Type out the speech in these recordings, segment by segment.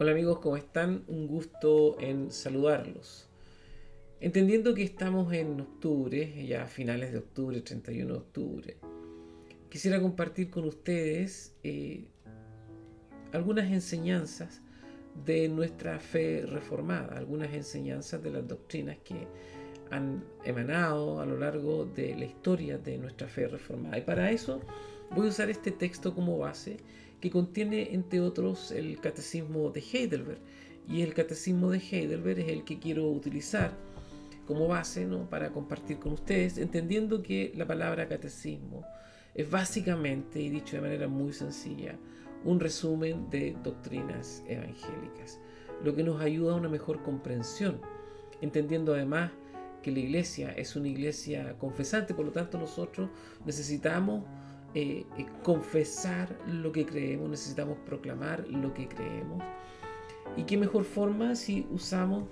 Hola amigos, ¿cómo están? Un gusto en saludarlos. Entendiendo que estamos en octubre, ya a finales de octubre, 31 de octubre, quisiera compartir con ustedes algunas enseñanzas de nuestra fe reformada, algunas enseñanzas de las doctrinas que han emanado a lo largo de la historia de nuestra fe reformada. Y para eso voy a usar este texto como base que contiene, entre otros, el Catecismo de Heidelberg. Y el Catecismo de Heidelberg es el que quiero utilizar como base, ¿no?, para compartir con ustedes, entendiendo que la palabra catecismo es básicamente, y dicho de manera muy sencilla, un resumen de doctrinas evangélicas, lo que nos ayuda a una mejor comprensión, entendiendo además que la iglesia es una iglesia confesante, por lo tanto nosotros necesitamos confesar lo que creemos, necesitamos proclamar lo que creemos. Y qué mejor forma si usamos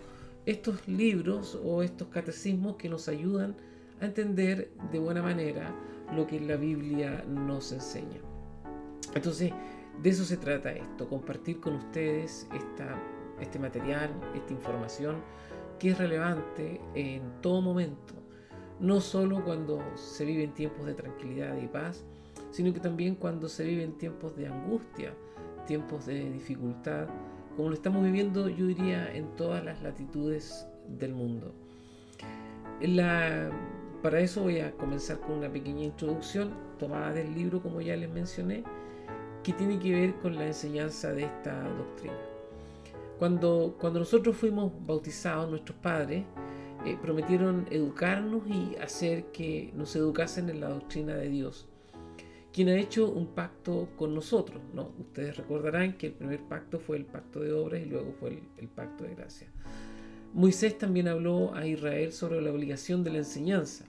estos libros o estos catecismos que nos ayudan a entender de buena manera lo que la Biblia nos enseña. Entonces, de eso se trata esto, compartir con ustedes este material, esta información que es relevante en todo momento, no solo cuando se vive en tiempos de tranquilidad y paz, sino que también cuando se vive en tiempos de angustia, tiempos de dificultad, como lo estamos viviendo, yo diría, en todas las latitudes del mundo. Para eso voy a comenzar con una pequeña introducción tomada del libro, como ya les mencioné, que tiene que ver con la enseñanza de esta doctrina. Cuando nosotros fuimos bautizados, nuestros padres prometieron educarnos y hacer que nos educasen en la doctrina de Dios, quien ha hecho un pacto con nosotros, ¿no? Ustedes recordarán que el primer pacto fue el pacto de obras y luego fue el pacto de gracia. Moisés también habló a Israel sobre la obligación de la enseñanza,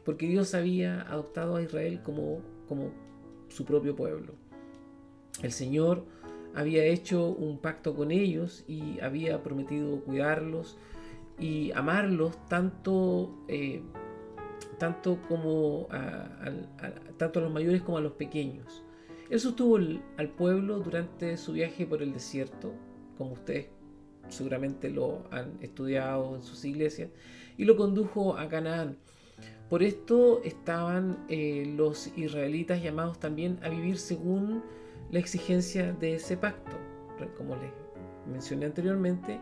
porque Dios había adoptado a Israel como su propio pueblo. El Señor había hecho un pacto con ellos y había prometido cuidarlos y amarlos tanto tanto a los mayores como a los pequeños. Él sostuvo al pueblo durante su viaje por el desierto, como ustedes seguramente lo han estudiado en sus iglesias, y lo condujo a Canaán. Por esto estaban los israelitas llamados también a vivir según la exigencia de ese pacto. Como les mencioné anteriormente,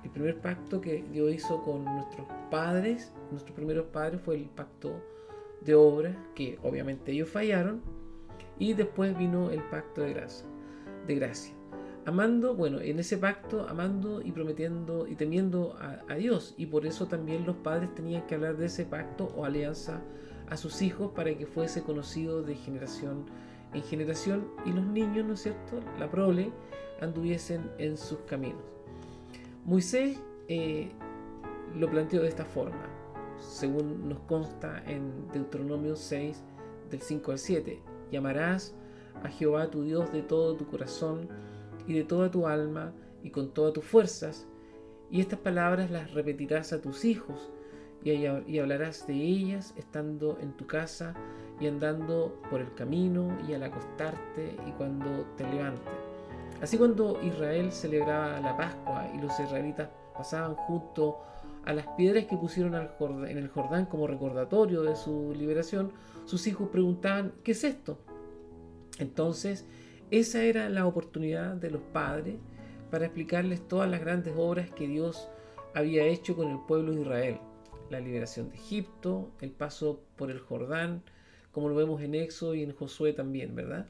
el primer pacto que Dios hizo con nuestros padres, nuestros primeros padres, fue el pacto de obras, que obviamente ellos fallaron, y después vino el pacto de gracia. Amando, bueno, en ese pacto, amando y prometiendo y temiendo a Dios, y por eso también los padres tenían que hablar de ese pacto o alianza a sus hijos para que fuese conocido de generación en generación, y los niños, ¿no es cierto?, la prole, anduviesen en sus caminos. Moisés lo planteó de esta forma, según nos consta en Deuteronomio 6, del 5 al 7. Llamarás a Jehová tu Dios de todo tu corazón y de toda tu alma y con todas tus fuerzas, y estas palabras las repetirás a tus hijos y hablarás de ellas estando en tu casa y andando por el camino y al acostarte y cuando te levantes. Así, cuando Israel celebraba la Pascua y los israelitas pasaban junto a las piedras que pusieron en el Jordán como recordatorio de su liberación, sus hijos preguntaban: ¿qué es esto? Entonces, esa era la oportunidad de los padres para explicarles todas las grandes obras que Dios había hecho con el pueblo de Israel. La liberación de Egipto, el paso por el Jordán, como lo vemos en Éxodo y en Josué también, ¿verdad?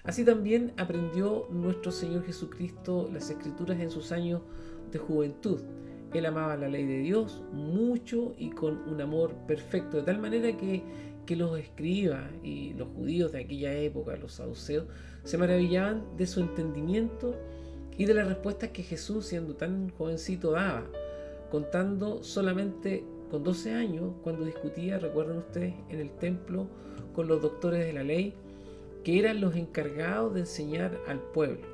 Así también aprendió nuestro Señor Jesucristo las Escrituras en sus años de juventud. Él amaba la ley de Dios mucho y con un amor perfecto, de tal manera que los escribas y los judíos de aquella época, los saduceos, se maravillaban de su entendimiento y de las respuestas que Jesús, siendo tan jovencito, daba, contando solamente con 12 años, cuando discutía, recuerden ustedes, en el templo con los doctores de la ley, que eran los encargados de enseñar al pueblo.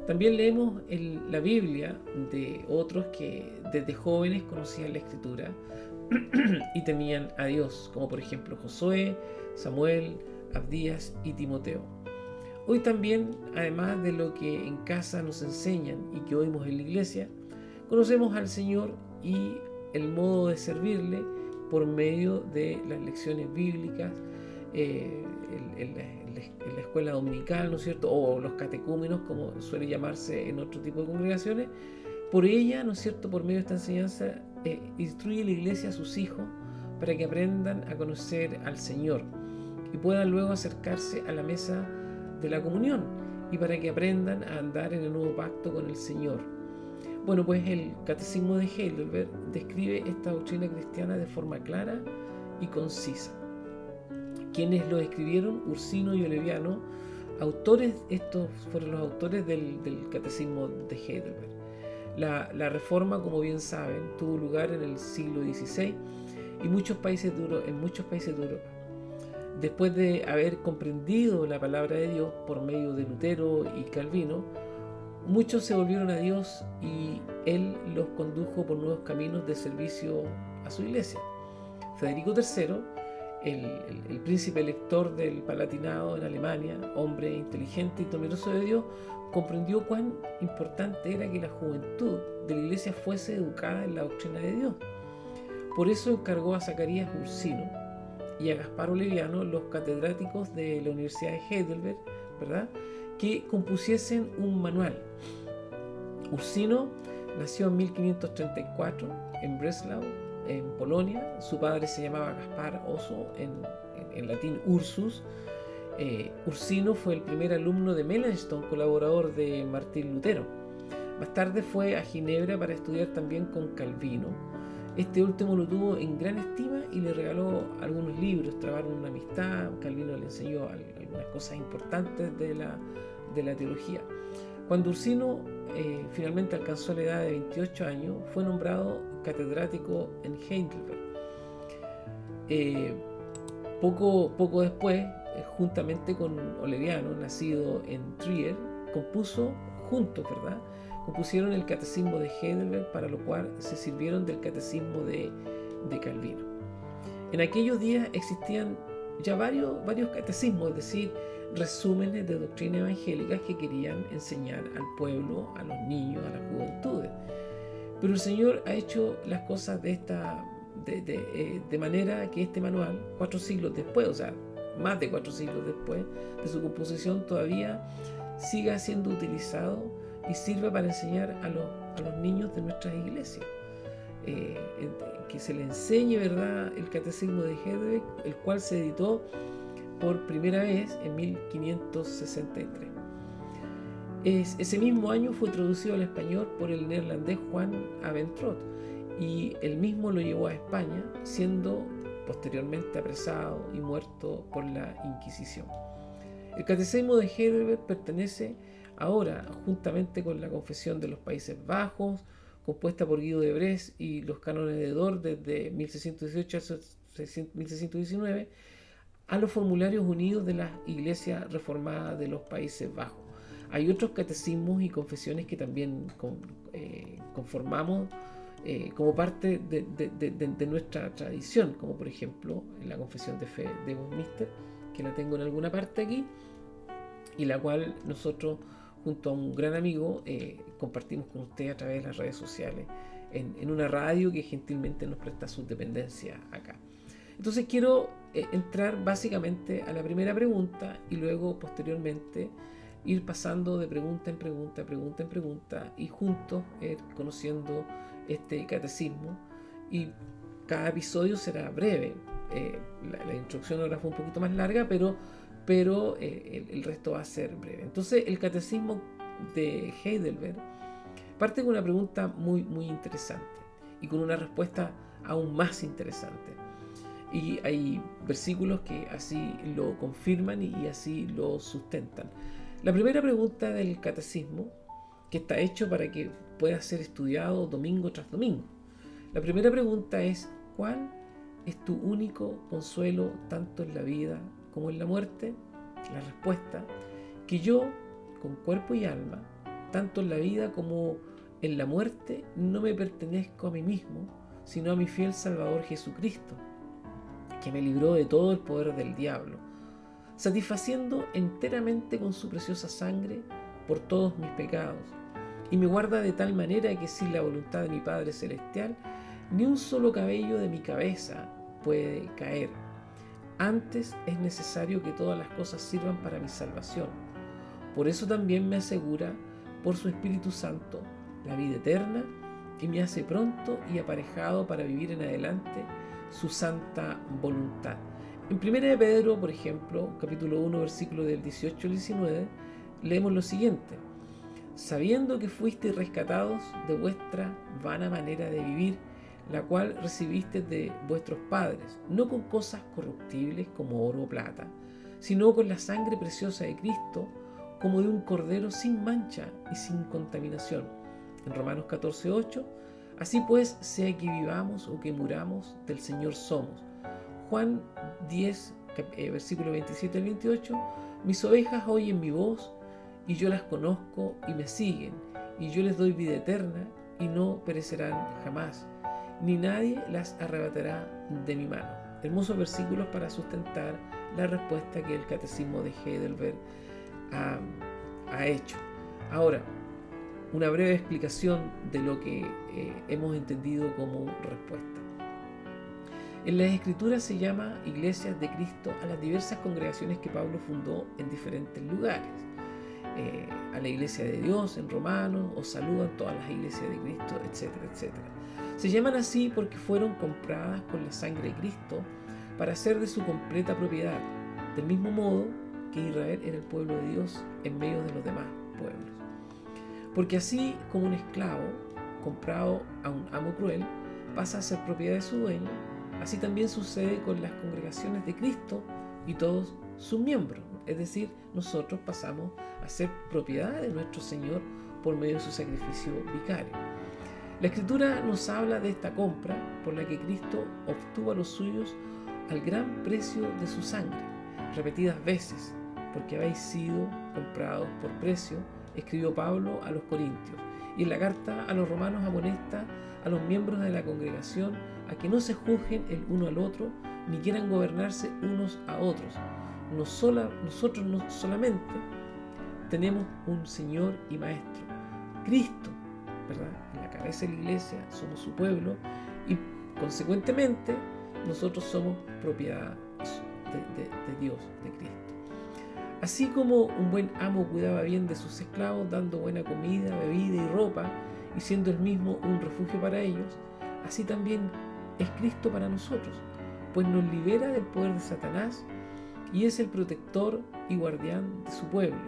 También leemos en la Biblia de otros que desde jóvenes conocían la Escritura y temían a Dios, como por ejemplo Josué, Samuel, Abdías y Timoteo. Hoy también, además de lo que en casa nos enseñan y que oímos en la iglesia, conocemos al Señor y el modo de servirle por medio de las lecciones bíblicas, en la escuela dominical, ¿no es cierto? O los catecúmenos, como suele llamarse en otro tipo de congregaciones. Por ella, ¿no es cierto?, por medio de esta enseñanza, instruye la iglesia a sus hijos para que aprendan a conocer al Señor y puedan luego acercarse a la mesa de la comunión y para que aprendan a andar en el nuevo pacto con el Señor. Bueno, pues el Catecismo de Heidelberg describe esta doctrina cristiana de forma clara y concisa. Quienes lo escribieron, Ursino y Oleviano, estos fueron los autores del Catecismo de Heidelberg. La reforma, como bien saben, tuvo lugar en el siglo XVI y en muchos países de Europa. Después de haber comprendido la palabra de Dios por medio de Lutero y Calvino, muchos se volvieron a Dios y Él los condujo por nuevos caminos de servicio a su iglesia. Federico III, el príncipe elector del Palatinado en Alemania, hombre inteligente y temeroso de Dios, comprendió cuán importante era que la juventud de la iglesia fuese educada en la doctrina de Dios. Por eso encargó a Zacarías Ursino y a Gaspar Oleviano, los catedráticos de la Universidad de Heidelberg, ¿verdad?, que compusiesen un manual. Ursino nació en 1534 en Breslau, en Polonia. Su padre se llamaba Gaspar Oso, en latín Ursus. Ursino fue el primer alumno de Melanchthon, colaborador de Martín Lutero. Más tarde fue a Ginebra para estudiar también con Calvino. Este último lo tuvo en gran estima y le regaló algunos libros, trabaron una amistad. Calvino le enseñó algunas cosas importantes de la teología. Cuando Ursino finalmente alcanzó la edad de 28 años, fue nombrado catedrático en Heidelberg. Poco después, juntamente con Oleviano, nacido en Trier, compusieron el Catecismo de Heidelberg, para lo cual se sirvieron del Catecismo de Calvino. En aquellos días existían ya varios catecismos, es decir, resúmenes de doctrinas evangélicas que querían enseñar al pueblo, a los niños, a las juventudes. Pero el Señor ha hecho las cosas de manera que este manual, 4 siglos después, o sea, más de 4 siglos después de su composición, todavía siga siendo utilizado y sirva para enseñar a los niños de nuestras iglesias. Que se le enseñe, ¿verdad?, el Catecismo de Heidelberg, el cual se editó por primera vez en 1563. Ese mismo año fue traducido al español por el neerlandés Juan Aventrot y él mismo lo llevó a España, siendo posteriormente apresado y muerto por la Inquisición. El Catecismo de Heidelberg pertenece ahora, juntamente con la Confesión de los Países Bajos, compuesta por Guido de Brest, y los cánones de Dort desde 1618 a 1619, a los formularios unidos de las iglesias reformadas de los Países Bajos. Hay otros catecismos y confesiones que también conformamos como parte de nuestra tradición, como por ejemplo la Confesión de Fe de Westminster, que la tengo en alguna parte aquí, y la cual nosotros, junto a un gran amigo, compartimos con usted a través de las redes sociales, en una radio que gentilmente nos presta sus dependencias acá. Entonces quiero entrar básicamente a la primera pregunta y luego posteriormente ir pasando de pregunta en pregunta y juntos conociendo este catecismo, y cada episodio será breve. La introducción ahora fue un poquito más larga, pero el resto va a ser breve. Entonces el Catecismo de Heidelberg parte con una pregunta muy interesante y con una respuesta aún más interesante, y hay versículos que así lo confirman y así lo sustentan. La primera pregunta del catecismo, que está hecho para que pueda ser estudiado domingo tras domingo. La primera pregunta es: ¿cuál es tu único consuelo tanto en la vida como en la muerte? La respuesta: que yo, con cuerpo y alma, tanto en la vida como en la muerte, no me pertenezco a mí mismo, sino a mi fiel Salvador Jesucristo, que me libró de todo el poder del diablo. satisfaciendo enteramente con su preciosa sangre por todos mis pecados, y me guarda de tal manera que sin la voluntad de mi Padre Celestial, ni un solo cabello de mi cabeza puede caer. Antes es necesario que todas las cosas sirvan para mi salvación. Por eso también me asegura, por su Espíritu Santo, la vida eterna, y me hace pronto y aparejado para vivir en adelante su santa voluntad. En 1 de Pedro, por ejemplo, capítulo 1, versículo del 18 al 19, leemos lo siguiente: sabiendo que fuisteis rescatados de vuestra vana manera de vivir, la cual recibisteis de vuestros padres, no con cosas corruptibles como oro o plata, sino con la sangre preciosa de Cristo, como de un cordero sin mancha y sin contaminación. En Romanos 14:8, así pues, sea que vivamos o que muramos, del Señor somos. Juan 10, versículo 27 al 28, mis ovejas oyen mi voz, y yo las conozco y me siguen, y yo les doy vida eterna, y no perecerán jamás, ni nadie las arrebatará de mi mano. Hermosos versículos para sustentar la respuesta que el Catecismo de Heidelberg ha hecho. Ahora, una breve explicación de lo que hemos entendido como respuesta. En las Escrituras se llama Iglesias de Cristo a las diversas congregaciones que Pablo fundó en diferentes lugares. A la Iglesia de Dios en Romanos, o saludan todas las iglesias de Cristo, etcétera, etcétera. Se llaman así porque fueron compradas con la sangre de Cristo para ser de su completa propiedad, del mismo modo que Israel era el pueblo de Dios en medio de los demás pueblos. Porque así como un esclavo comprado a un amo cruel pasa a ser propiedad de su dueño, así también sucede con las congregaciones de Cristo y todos sus miembros. Es decir, nosotros pasamos a ser propiedad de nuestro Señor por medio de su sacrificio vicario. La Escritura nos habla de esta compra por la que Cristo obtuvo a los suyos al gran precio de su sangre, repetidas veces, porque habéis sido comprados por precio, escribió Pablo a los Corintios, y en la carta a los Romanos amonesta a los miembros de la congregación a que no se juzguen el uno al otro, ni quieran gobernarse unos a otros. Nosotros no solamente tenemos un Señor y Maestro, Cristo, ¿verdad? En la cabeza de la iglesia somos su pueblo, y consecuentemente nosotros somos propiedad de Dios, de Cristo. Así como un buen amo cuidaba bien de sus esclavos, dando buena comida, bebida y ropa, y siendo él mismo un refugio para ellos, así también es Cristo para nosotros, pues nos libera del poder de Satanás y es el protector y guardián de su pueblo.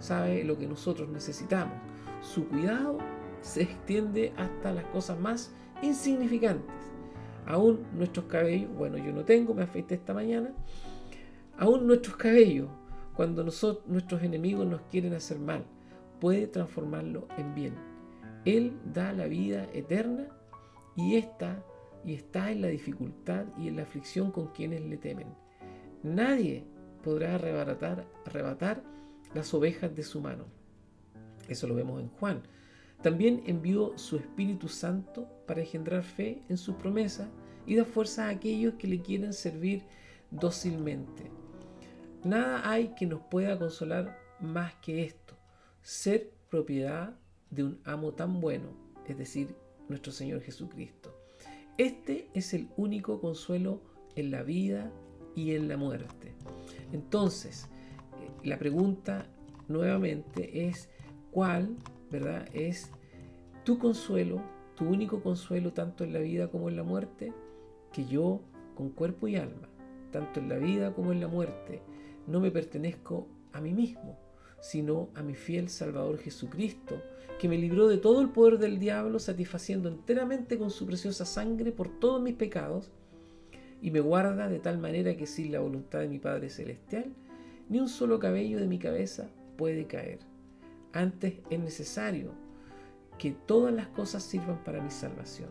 Sabe lo que nosotros necesitamos. Su cuidado se extiende hasta las cosas más insignificantes. Aún nuestros cabellos, bueno, yo no tengo, me afeité esta mañana, aún nuestros cabellos, cuando nuestros enemigos nos quieren hacer mal, puede transformarlo en bien. Él da la vida eterna y está en la dificultad y en la aflicción con quienes le temen. Nadie podrá arrebatar las ovejas de su mano. Eso lo vemos en Juan. También envió su Espíritu Santo para engendrar fe en sus promesas y dar fuerza a aquellos que le quieren servir dócilmente. Nada hay que nos pueda consolar más que esto: ser propiedad de un amo tan bueno, es decir, nuestro Señor Jesucristo. Este es el único consuelo en la vida y en la muerte. Entonces, la pregunta nuevamente es: ¿cuál, verdad, es tu consuelo, tu único consuelo, tanto en la vida como en la muerte? Que yo, con cuerpo y alma, tanto en la vida como en la muerte, no me pertenezco a mí mismo, sino a mi fiel Salvador Jesucristo, que me libró de todo el poder del diablo, satisfaciendo enteramente con su preciosa sangre por todos mis pecados, y me guarda de tal manera que sin la voluntad de mi Padre Celestial, ni un solo cabello de mi cabeza puede caer. Antes es necesario que todas las cosas sirvan para mi salvación.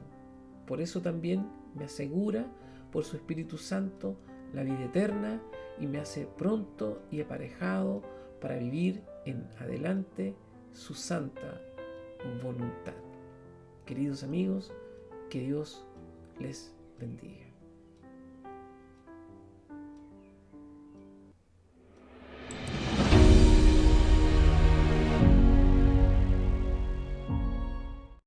Por eso también me asegura, por su Espíritu Santo, la vida eterna, y me hace pronto y aparejado para vivir en adelante su santa voluntad. Queridos amigos, que Dios les bendiga.